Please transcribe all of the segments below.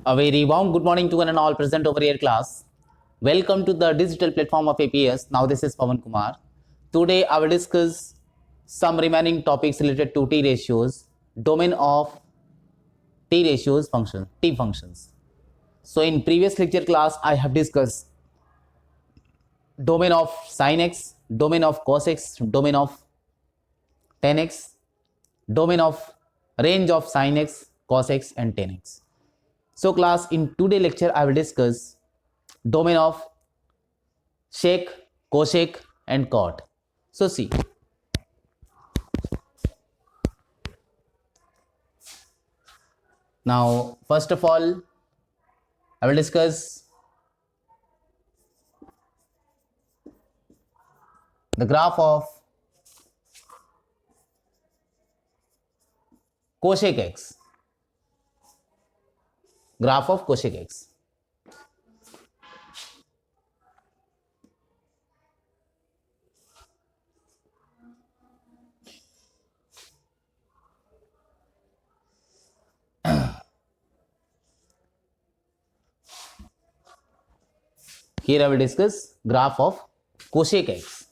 A very warm good morning to one and all present over here class. Welcome to the digital platform of APS. Now this is Pawan Kumar. Today I will discuss some remaining topics related to T ratios, domain of T ratios function, T functions. So in previous lecture class I have discussed domain of sin x, domain of cos x, domain of tan x, domain of range of sin x, cos x and tan x. So class, in today lecture I will discuss domain of sec, cosec and cot. So see, now first of all I will discuss the graph of cosec x, graph of cosec x. Here I will discuss graph of cosec x.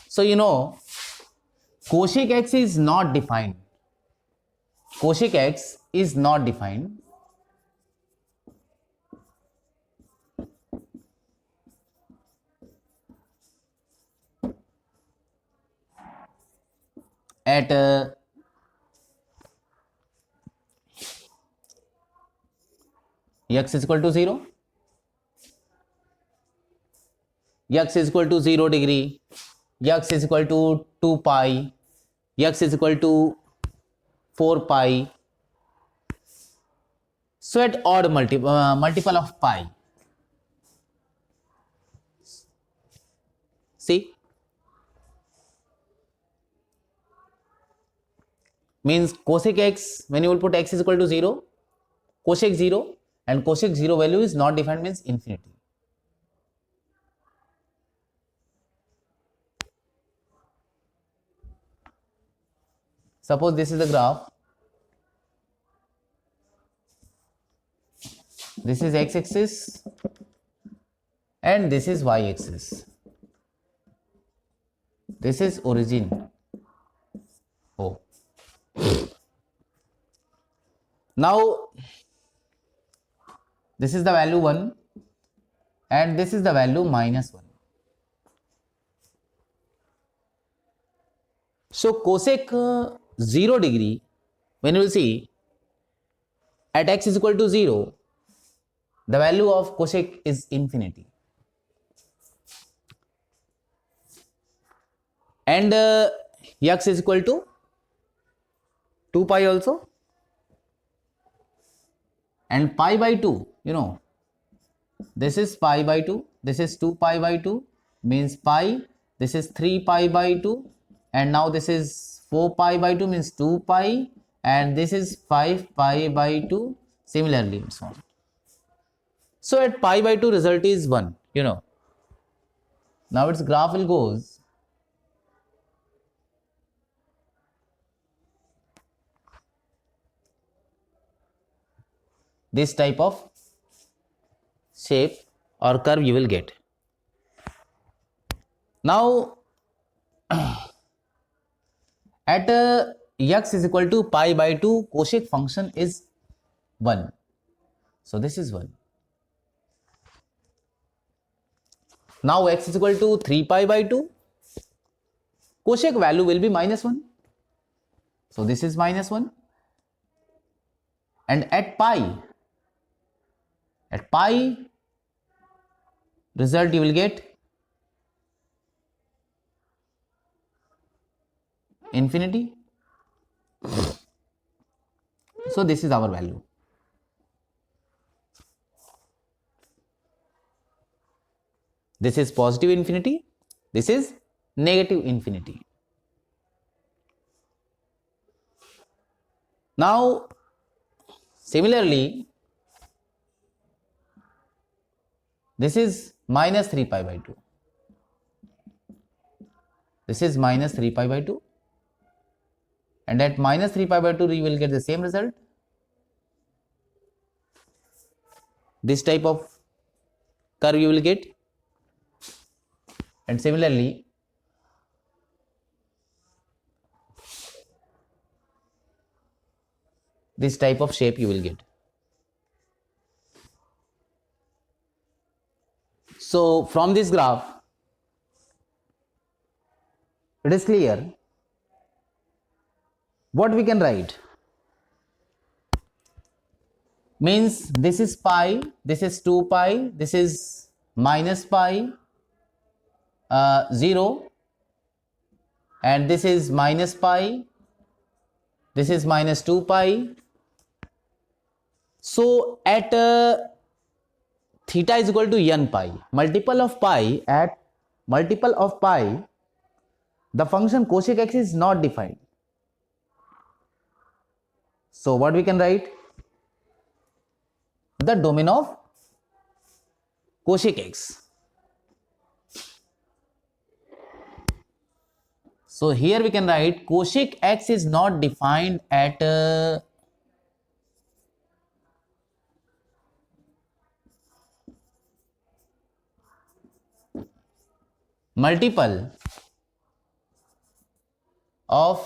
So you know, cosec x is not defined. Cosec x is not defined. At x is equal to 0, x is equal to 0 degree, x is equal to 2 pi, x is equal to 4 pi. So at odd multiple of pi. See, means cosec x, when you will put x is equal to 0, cosec 0, and cosec 0 value is not defined means infinity. Suppose this is the graph. This is x axis and this is y axis. This is origin. Oh. Now this is the value 1 and this is the value minus 1. So cosec 0 degree, when you will see at x is equal to 0, the value of cosec is infinity. And x is equal to 2 pi also. And pi by 2, you know, this is pi by 2, this is 2 pi by 2 means pi, this is 3 pi by 2, and now this is 4 pi by 2 means 2 pi, and this is 5 pi by 2, similarly and so on. So at pi by 2 result is 1, you know. Now its graph will goes this type of shape or curve you will get. Now at x is equal to pi by 2, cosec function is 1. So this is 1. Now x is equal to 3 pi by 2, cosec value will be minus 1. So this is minus 1. And at pi result you will get infinity. So this is our value. This is positive infinity, this is negative infinity. Now similarly, this is minus 3 pi by 2. This is minus 3 pi by 2. and at minus 3 pi by 2 you will get the same result. This type of curve you will get, and similarly this type of shape you will get. So from this graph it is clear what we can write. Means this is pi, this is 2 pi, this is minus pi 0, and this is minus pi, this is minus 2 pi. So at theta is equal to n pi, multiple of pi, at multiple of pi the function cosec x is not defined. So what we can write? The domain of cosec x. So here we can write cosec x is not defined at multiple of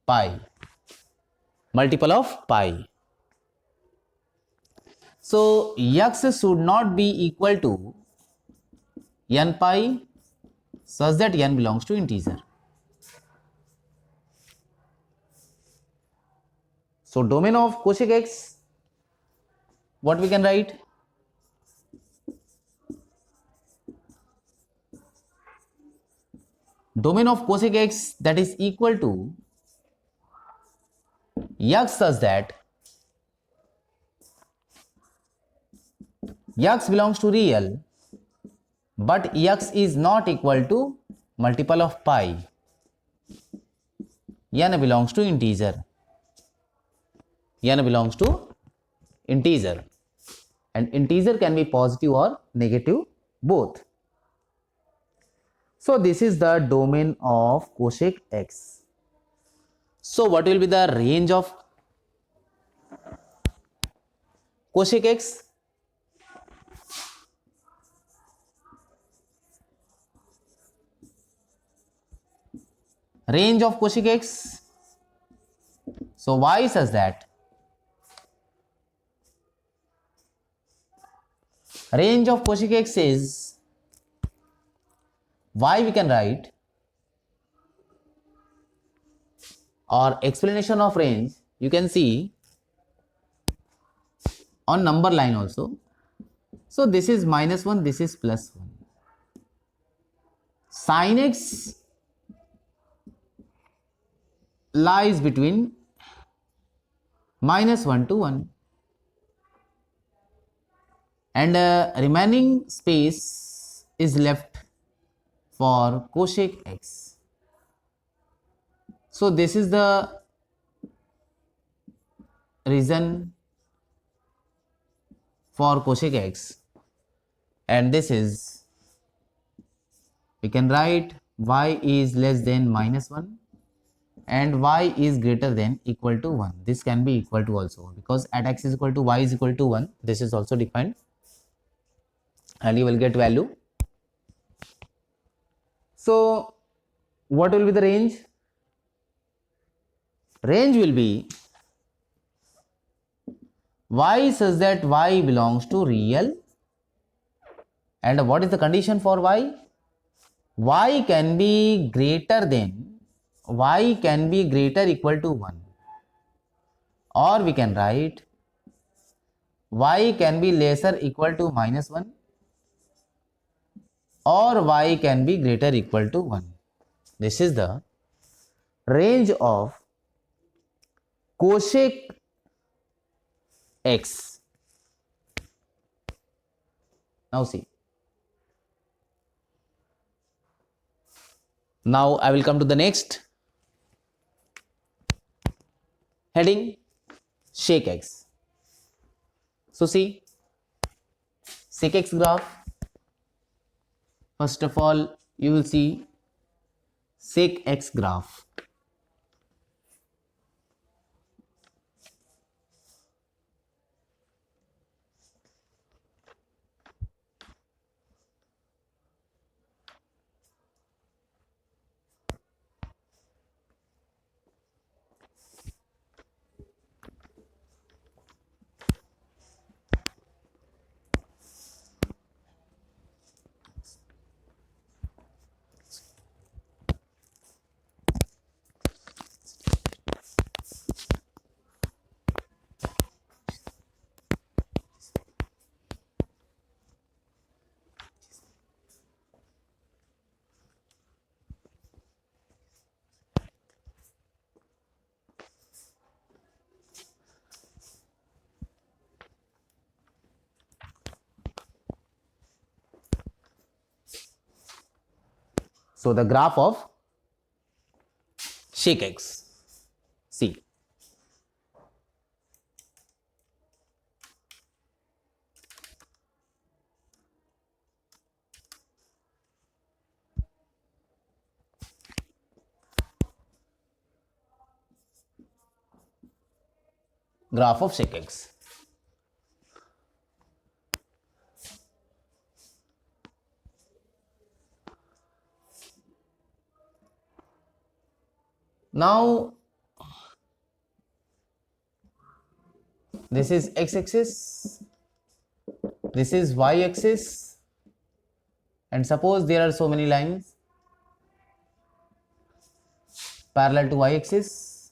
pi, multiple of pi. So x should not be equal to n pi such that n belongs to integer. So domain of cosec x, what we can write? Domain of cosec x that is equal to x such that x belongs to real but x is not equal to multiple of pi, n belongs to integer, n belongs to integer, and integer can be positive or negative both. So this is the domain of cosec x. So what will be the range of cosec x? Range of cosec x. So y says that range of cosec x is, y we can write, or explanation of range you can see on number line also. So this is minus 1, this is plus 1. Sin x lies between minus 1 to 1, and remaining space is left for cosec x. So this is the reason for cosec x, and this is, we can write y is less than minus 1 and y is greater than equal to 1. This can be equal to also, because at x is equal to y is equal to 1, this is also defined, and you will get value. So what will be the range? Range will be y such that y belongs to real, and what is the condition for y? Y can be greater than, y can be greater equal to 1, or we can write y can be lesser equal to minus 1, or y can be greater equal to 1. This is the range of cosec x. Now see. Now I will come to the next heading, sec x. So see, sec x graph. First of all, you will see sec x graph. So the graph of sec x. See. Graph of sec x. Now this is x-axis, this is y-axis, and suppose there are so many lines parallel to y-axis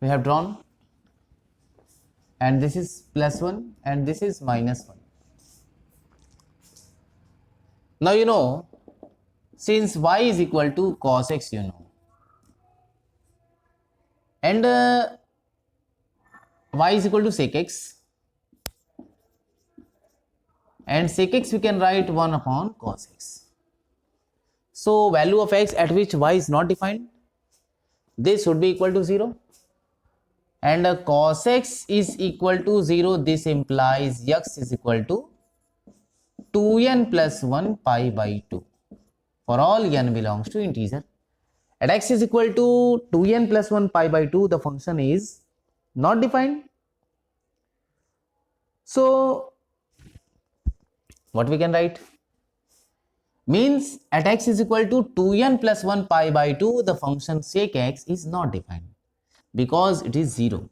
we have drawn, and this is +1 and this is -1. Now you know, since y is equal to cos x, you know, and y is equal to sec x, and sec x we can write 1 upon cos x. So value of x at which y is not defined, this should be equal to 0, and cos x is equal to 0. This implies x is equal to 2n plus 1 pi by 2 for all n belongs to integer. At x is equal to 2n plus 1 pi by 2, the function is not defined. So what we can write? Means at x is equal to 2n plus 1 pi by 2, the function sec x is not defined because it is 0.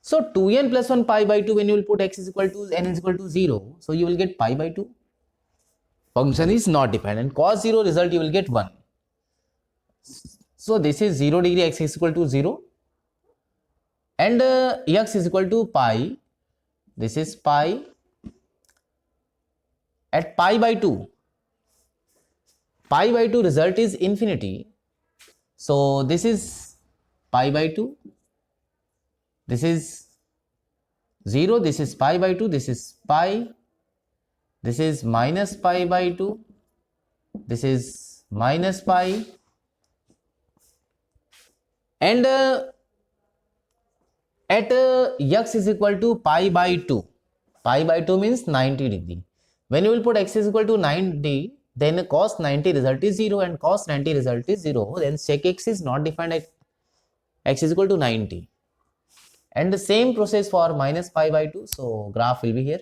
So 2n plus 1 pi by 2, when you will put x is equal to n is equal to 0, so you will get pi by 2. Function is not defined, and cos 0 result you will get 1. So this is 0 degree, x is equal to 0, and x is equal to pi. This is pi. At pi by 2, pi by 2 result is infinity. So this is pi by 2, this is 0, this is pi by 2, this is pi, this is minus pi by 2, this is minus pi, and at x is equal to pi by 2, pi by 2 means 90 degree. When you will put x is equal to 90, then cos 90 result is 0, and cos 90 result is 0, then sec x is not defined at x is equal to 90. And the same process for minus pi by 2, so graph will be here.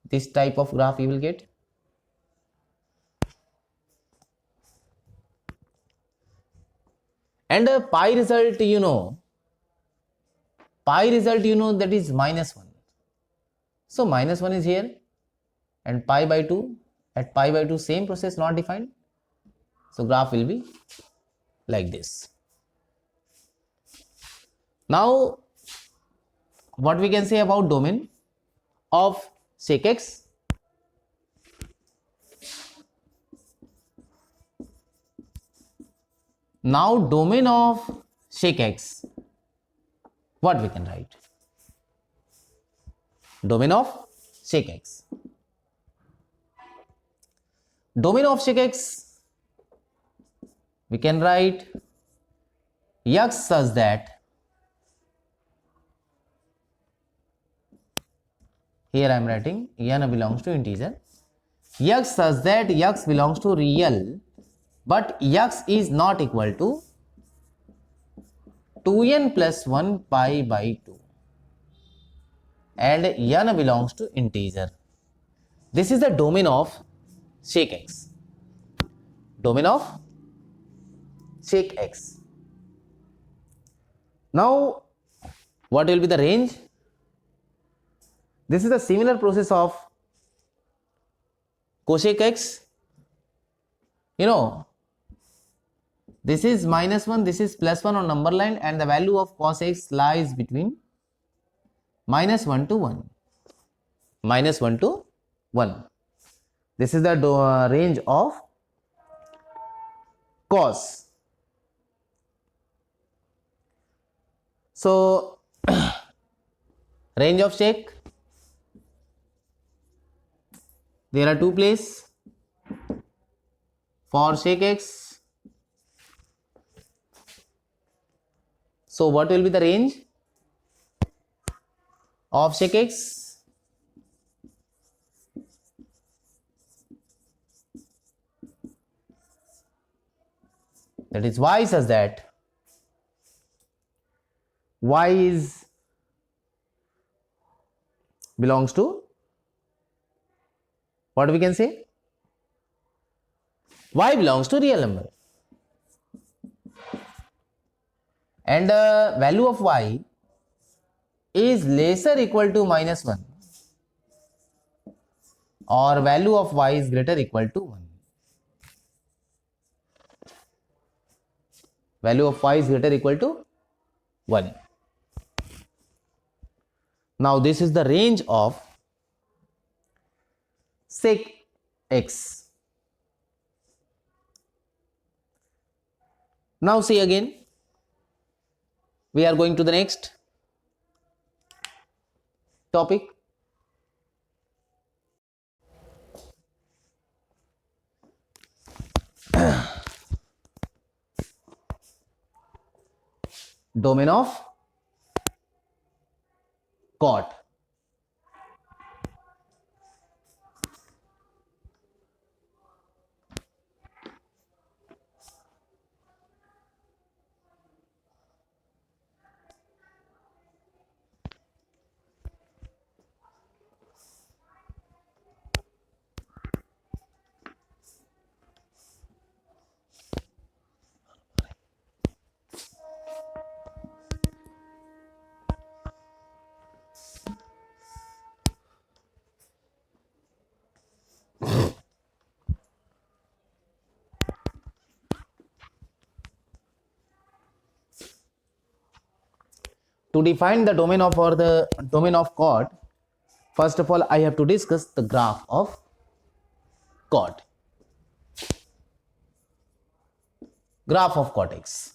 This type of graph you will get. And pi result, you know, that is -1. So -1 is here, and pi by 2, at pi by 2 same process not defined. So graph will be like this. Now what we can say about domain of sec x? Now domain of sec x, what we can write? Domain of sec x. Domain of sec x, we can write x such that, here I am writing n belongs to integer, x such that x belongs to real, but x is not equal to 2n plus 1 pi by 2, and n belongs to integer. This is the domain of sec x. Domain of sec x. Now what will be the range? This is a similar process of cosec x. You know, this is -1, this is +1 on number line, and the value of cos x lies between -1 to 1. -1 to 1. This is the range of cos. So range of sec, there are two places. for sec x. So what will be the range of sec x? That is y such that y is belongs to, what we can say, y belongs to real number, and value of y is lesser equal to -1 or value of y is greater equal to 1. Value of y is greater equal to 1. Now this is the range of sec x. Now see again, we are going to the next topic. Domain of cot. To define the domain of or the domain of cot, first of all I have to discuss the graph of cot. Graph of cot x.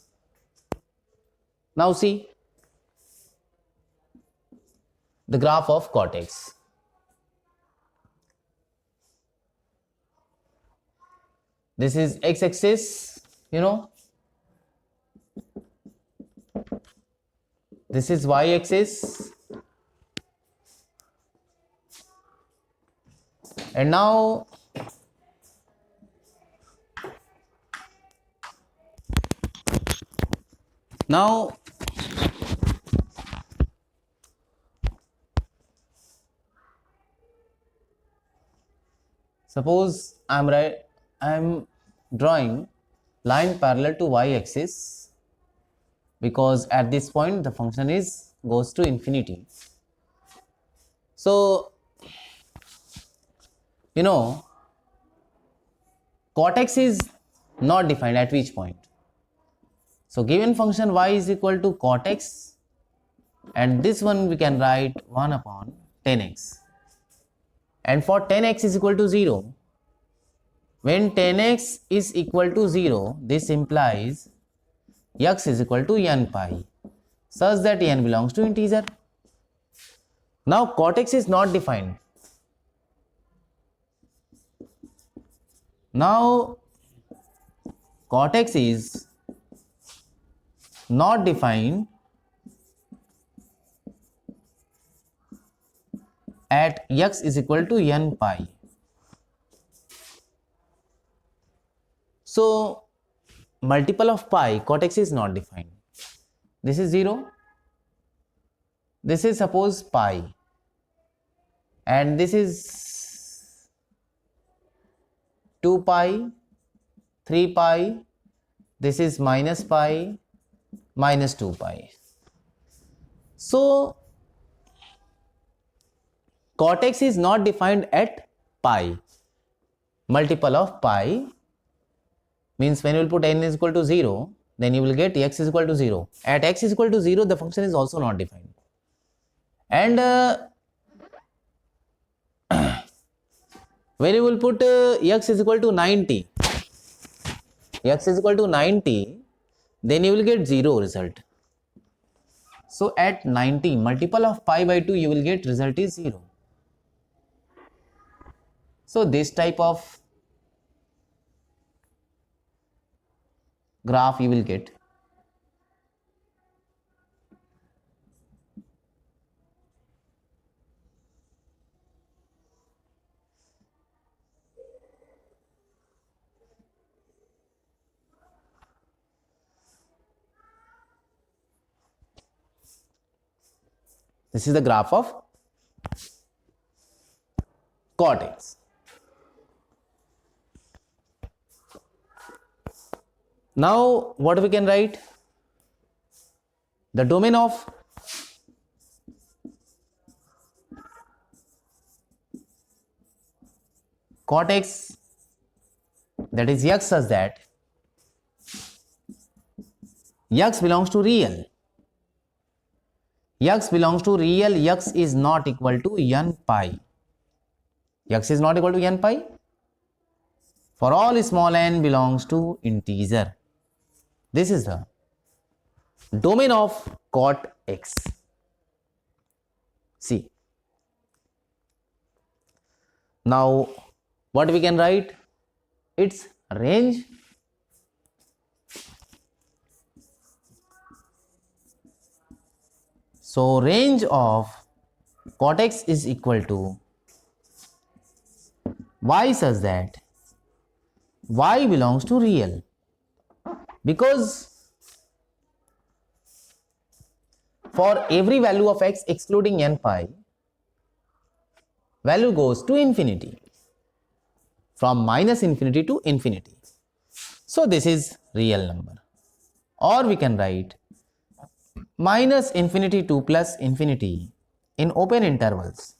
Now see the graph of cot x. This is x-axis, you know. This is y-axis. And now suppose I'm drawing line parallel to y-axis, because at this point the function is goes to infinity. So you know, cot x is not defined at which point. So given function y is equal to cot x, and this one we can write 1 upon 10x. And for 10x is equal to 0, when 10x is equal to 0, this implies x is equal to n pi, such that n belongs to integer. Now cot x is not defined. Now cot x is not defined at x is equal to n pi. So multiple of pi, cot x is not defined. This is 0, this is suppose pi, and this is 2 pi, 3 pi, this is minus pi, minus 2 pi. So cot x is not defined at pi. Multiple of pi means when you will put n is equal to 0, then you will get x is equal to 0. At x is equal to 0, the function is also not defined. And when you will put x is equal to 90, then you will get 0 result. So at 90, multiple of pi by 2, you will get result is 0. So this type of graph you will get. This is the graph of cot x. Now what we can write? The domain of cot x, that is x, such that x belongs to real. X belongs to real, x is not equal to n pi. X is not equal to n pi for all small n belongs to integer. This is the domain of cot x. See, now what we can write? Its range. So range of cot x is equal to y, such that y belongs to real, because for every value of x excluding n pi, value goes to infinity, from minus infinity to infinity. So this is real number, or we can write minus infinity to plus infinity in open intervals.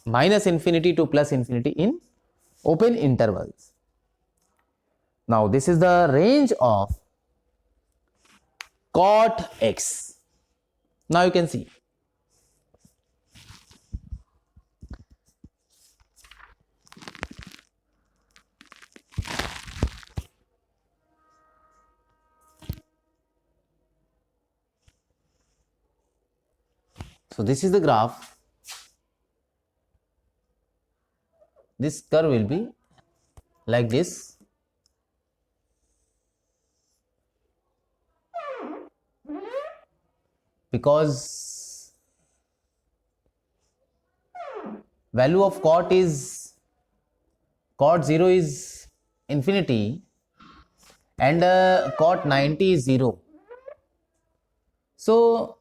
Minus infinity to plus infinity in open intervals. Now this is the range of cot x. Now you can see. So this is the graph. This curve will be like this. Because value of cot 0 is infinity and cot 90 is 0. So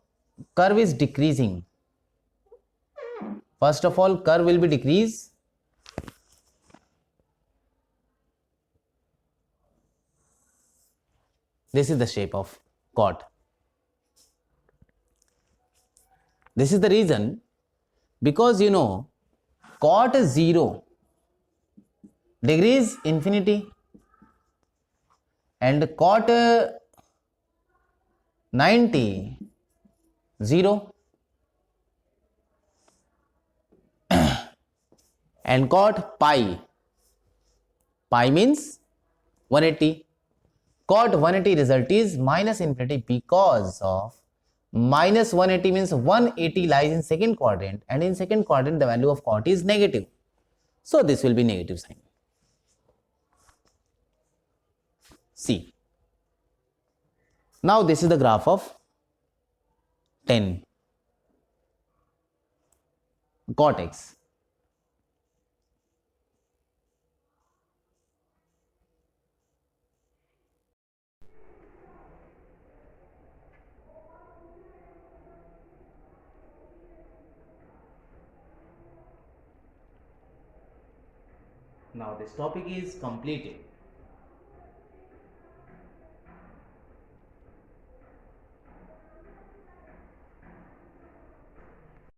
curve is decreasing. First of all, curve will be decrease. This is the shape of cot. This is the reason, because you know cot 0 degrees infinity and cot 90 0 and cot pi means 180. Cot 180 result is minus infinity, because of minus 180 means 180 lies in second quadrant, and in second quadrant the value of cot is negative. So this will be negative sign. See. Now this is the graph of 10 cot x. Now this topic is completed.